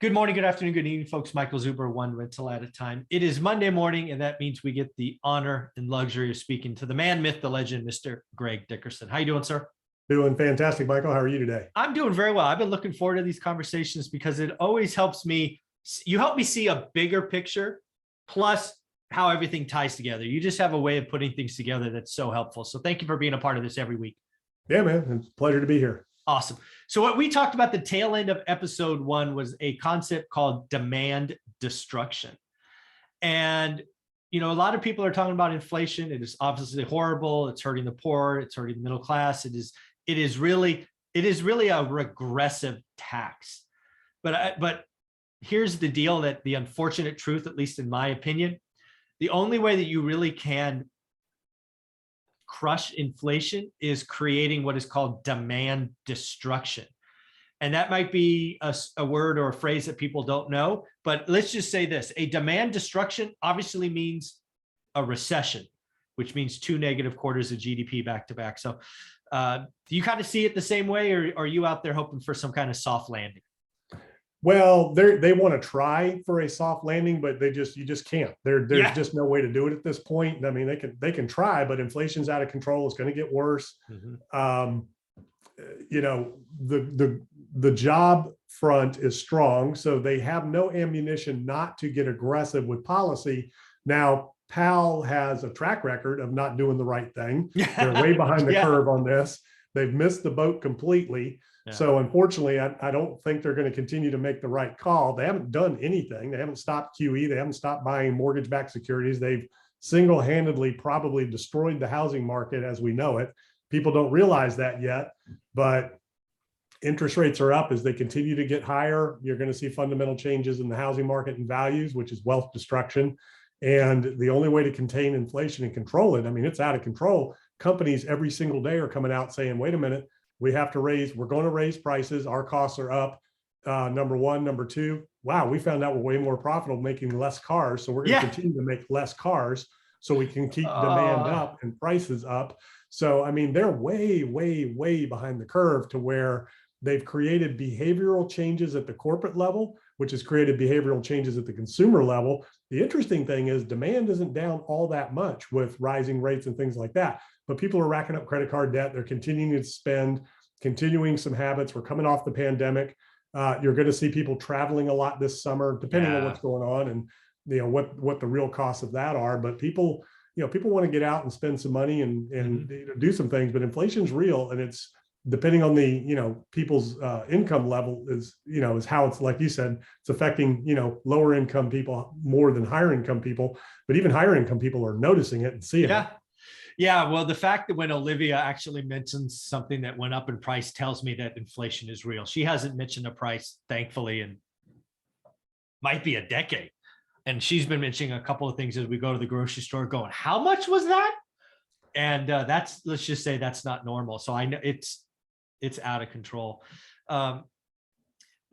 Good morning, good afternoon, good evening, folks. Michael Zuber, one rental at a time. It is Monday morning, and that means we get the honor and luxury of speaking to the man, myth, the legend, Mr. Greg Dickerson. How you doing, sir? Doing fantastic, Michael. How are you today? I'm doing very well. I've been looking forward to these conversations because it always helps me. You help me see a bigger picture, plus how everything ties together. You just have a way of putting things together that's so helpful. So thank you for being a part of this every week. Yeah, man. It's a pleasure to be here. Awesome. So what we talked about the tail end of episode 1 was a concept called demand destruction. And, a lot of people are talking about inflation. It is obviously horrible. It's hurting the poor. It's hurting the middle class. It is really a regressive tax. But here's the deal, that the unfortunate truth, at least in my opinion, the only way that you really can crush inflation is creating what is called demand destruction. And that might be a word or a phrase that people don't know, but let's just say this: a demand destruction obviously means a recession, which means 2 negative quarters of GDP back to back. So do you kind of see it the same way, or are you out there hoping for some kind of soft landing? Well, they want to try for a soft landing, but you just can't. There's just no way to do it at this point. I mean, they can try, but inflation's out of control. It's going to get worse. Mm-hmm. The job front is strong, so they have no ammunition not to get aggressive with policy. Now, Powell has a track record of not doing the right thing. They're way behind the curve on this. They've missed the boat completely. Yeah. So unfortunately, I don't think they're going to continue to make the right call. They haven't done anything. They haven't stopped QE. They haven't stopped buying mortgage-backed securities. They've single-handedly probably destroyed the housing market as we know it. People don't realize that yet, but interest rates are up. As they continue to get higher, you're going to see fundamental changes in the housing market and values, which is wealth destruction. And the only way to contain inflation and control it, I mean, it's out of control. Companies every single day are coming out saying, wait a minute, we're going to raise prices. Our costs are up. Number one. Number two, wow, we found out we're way more profitable making less cars. So we're going to continue to make less cars so we can keep demand up and prices up. So, I mean, they're way, way, way behind the curve to where they've created behavioral changes at the corporate level, which has created behavioral changes at the consumer level. The interesting thing is demand isn't down all that much with rising rates and things like that. But people are racking up credit card debt. They're continuing to spend, continuing some habits. We're coming off the pandemic. You're going to see people traveling a lot this summer, depending on what's going on and what the real costs of that are. But people want to get out and spend some money and do some things. But inflation's real, and it's depending on the people's income level is how it's, like you said, it's affecting lower income people more than higher income people. But even higher income people are noticing it and seeing it. Yeah, well, the fact that when Olivia actually mentions something that went up in price tells me that inflation is real. She hasn't mentioned a price, thankfully, in might be a decade. And she's been mentioning a couple of things as we go to the grocery store going, how much was that? And let's just say that's not normal. So I know it's out of control. The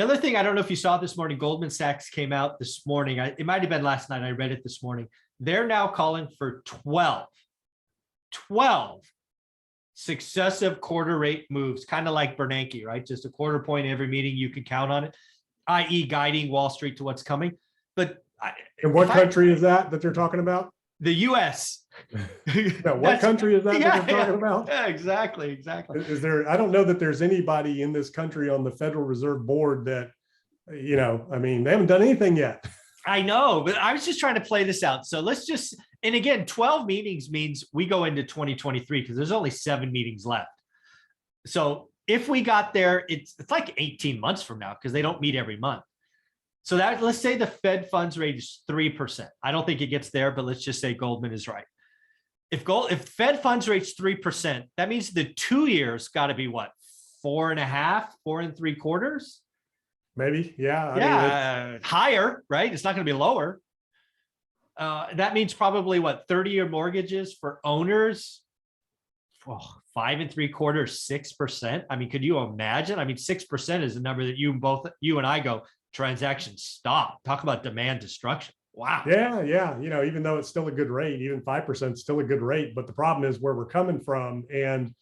other thing, I don't know if you saw this morning, Goldman Sachs came out this morning. It might have been last night. I read it this morning. They're now calling for 12 successive quarter rate moves, kind of like Bernanke, right? Just a quarter point every meeting, you can count on it, i.e. guiding Wall Street to what's coming. But in what country is that they're talking about? The U.S. What country is that they're talking about? Yeah, exactly. Is there? I don't know that there's anybody in this country on the Federal Reserve Board that, I mean, they haven't done anything yet. I know, but I was just trying to play this out. So and again, 12 meetings means we go into 2023 because there's only 7 meetings left. So if we got there, it's like 18 months from now because they don't meet every month. So let's say the Fed funds rate is 3%. I don't think it gets there, but let's just say Goldman is right. If Fed funds rate's 3%, that means the 2 years got to be what, 4.5, 4 3/4? Maybe, yeah. I mean, higher, right? It's not going to be lower. That means probably what, 30-year mortgages for owners, 5 3/4, 6%. I mean, could you imagine? I mean, 6% is the number that you and I go, transactions stop. Talk about demand destruction. Wow. Yeah. Even though it's still a good rate, even 5% is still a good rate. But the problem is where we're coming from, and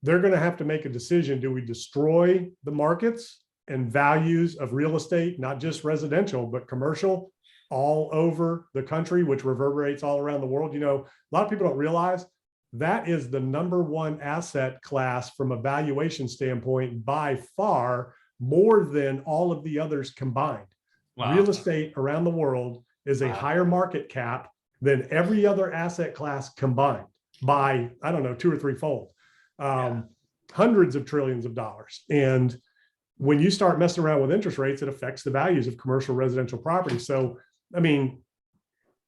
they're going to have to make a decision. Do we destroy the markets and values of real estate, not just residential, but commercial, all over the country, which reverberates all around the world. You know, a lot of people don't realize that is the #1 asset class from a valuation standpoint by far, more than all of the others combined. Wow. Real estate around the world is a higher market cap than every other asset class combined by, I don't know, 2 or 3 fold, hundreds of trillions of dollars. And when you start messing around with interest rates, it affects the values of commercial residential property. So, I mean,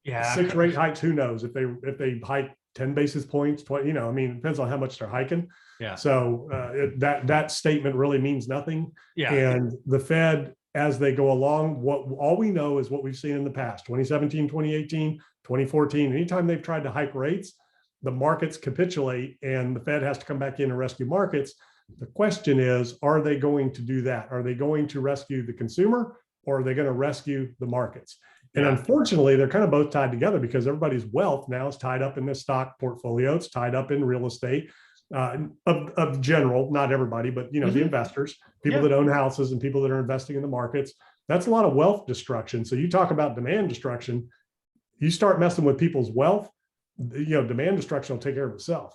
6 rate hikes, who knows if they hike 10 basis points, 20, you know, I mean, it depends on how much they're hiking. Yeah. So that statement really means nothing. Yeah. And the Fed, as they go along, all we know is what we've seen in the past, 2017, 2018, 2014, anytime they've tried to hike rates, the markets capitulate and the Fed has to come back in and rescue markets. The question is, are they going to do that? Are they going to rescue the consumer, or are they going to rescue the markets? And unfortunately, they're kind of both tied together, because everybody's wealth now is tied up in this stock portfolio. It's tied up in real estate of general, not everybody, but, you know, the investors, people that own houses and people that are investing in the markets. That's a lot of wealth destruction. So you talk about demand destruction, you start messing with people's wealth, you know, demand destruction will take care of itself.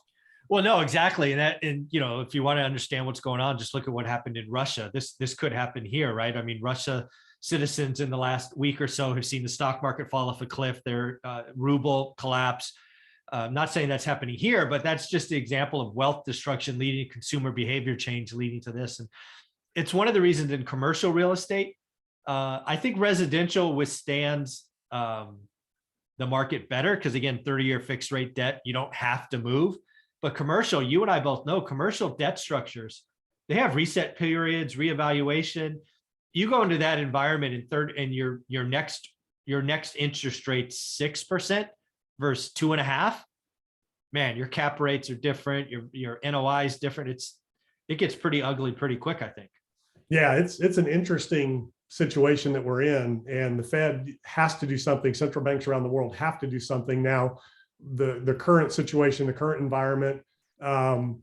Well, no, exactly. And you know, if you want to understand what's going on, just look at what happened in Russia. This could happen here, right? I mean, Russia citizens in the last week or so have seen the stock market fall off a cliff, their ruble collapse. I'm not saying that's happening here, but that's just the example of wealth destruction leading to consumer behavior change leading to this. And it's one of the reasons in commercial real estate, I think residential withstands the market better, because again, 30-year fixed rate debt, you don't have to move. But commercial, you and I both know, commercial debt structures, they have reset periods, reevaluation. You go into that environment and your next interest rate 6% versus 2.5%. Man, your cap rates are different. Your NOI is different. It gets pretty ugly pretty quick, I think. Yeah, it's an interesting situation that we're in, and the Fed has to do something. Central banks around the world have to do something now. The current situation, the current environment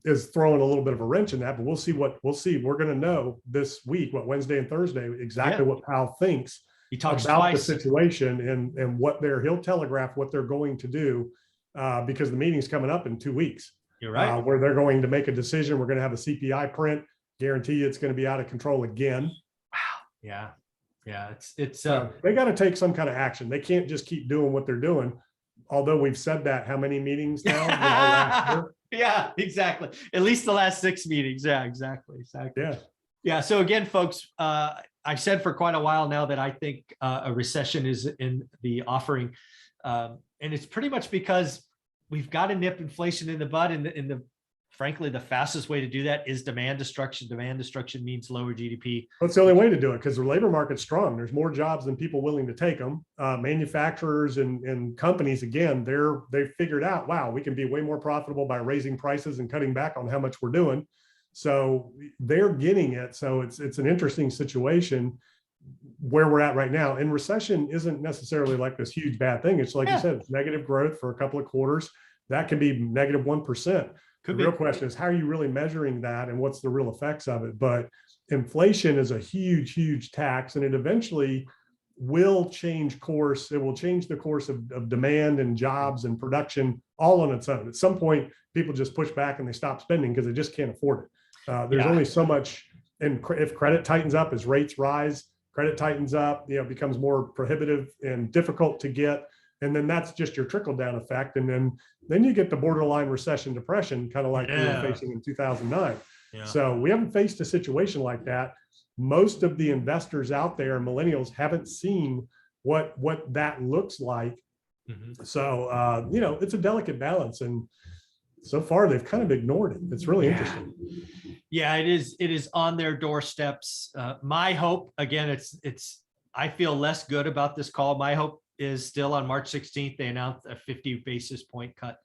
is throwing a little bit of a wrench in that, but we'll see. We're going to know this week, Wednesday and Thursday, exactly what Powell thinks he talks about twice. the situation and what he'll telegraph what they're going to do, because the meeting's coming up in 2 weeks. You're right. Where they're going to make a decision. We're going to have a CPI print. Guarantee you it's going to be out of control again. Wow. Yeah. It's they got to take some kind of action. They can't just keep doing what they're doing. Although we've said that how many meetings now? Last year? Yeah, exactly. At least the last 6 meetings. Yeah, exactly. Yeah. Yeah. So again, folks, I've said for quite a while now that I think a recession is in the offering. And it's pretty much because we've got to nip inflation in the bud. And frankly, the fastest way to do that is demand destruction. Demand destruction means lower GDP. That's the only way to do it, because the labor market's strong. There's more jobs than people willing to take them. Manufacturers and companies, again, they've figured out, wow, we can be way more profitable by raising prices and cutting back on how much we're doing. So they're getting it. So it's an interesting situation where we're at right now. And recession isn't necessarily like this huge bad thing. It's like you said, it's negative growth for a couple of quarters. That can be negative 1%. The real question is, how are you really measuring that, and what's the real effects of it? But inflation is a huge, huge tax, and it eventually will change course. It will change the course of demand and jobs and production all on its own. At some point, people just push back and they stop spending because they just can't afford it. There's only so much, and if credit tightens up, as rates rise, credit tightens up, it becomes more prohibitive and difficult to get. And then that's just your trickle down effect. And then you get the borderline recession depression, kind of like we were facing in 2009. Yeah. So we haven't faced a situation like that. Most of the investors out there, millennials, haven't seen what that looks like. Mm-hmm. So, it's a delicate balance. And so far they've kind of ignored it. It's really interesting. Yeah, it is on their doorsteps. My hope, again, I feel less good about this call. My hope is still on March 16th, they announced a 50 basis point cut.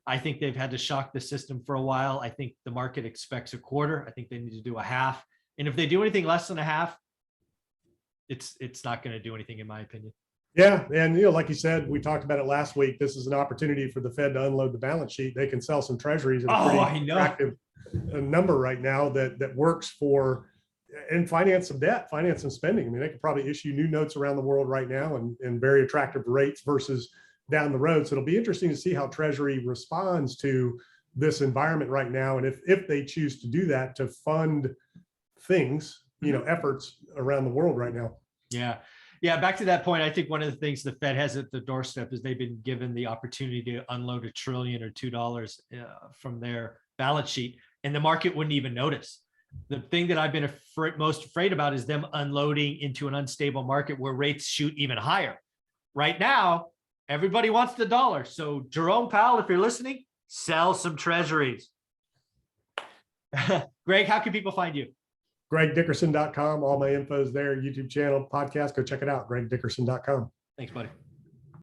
I think they've had to shock the system for a while. I think the market expects a quarter. I think they need to do a half. And if they do anything less than a half, it's not going to do anything, in my opinion. Yeah. And, like you said, we talked about it last week. This is an opportunity for the Fed to unload the balance sheet. They can sell some treasuries at a pretty attractive number right now that works for and finance some debt, finance some spending. I mean, they could probably issue new notes around the world right now and very attractive rates versus down the road. So it'll be interesting to see how Treasury responds to this environment right now. And if they choose to do that to fund things, efforts around the world right now. Yeah. Yeah. Back to that point, I think one of the things the Fed has at the doorstep is they've been given the opportunity to unload $1 trillion or $2 from their balance sheet, and the market wouldn't even notice. The thing that I've been most afraid about is them unloading into an unstable market where rates shoot even higher. Right now, everybody wants the dollar. So Jerome Powell, if you're listening, sell some treasuries. Greg, how can people find you? GregDickerson.com. All my info is there. YouTube channel, podcast. Go check it out. GregDickerson.com. Thanks, buddy.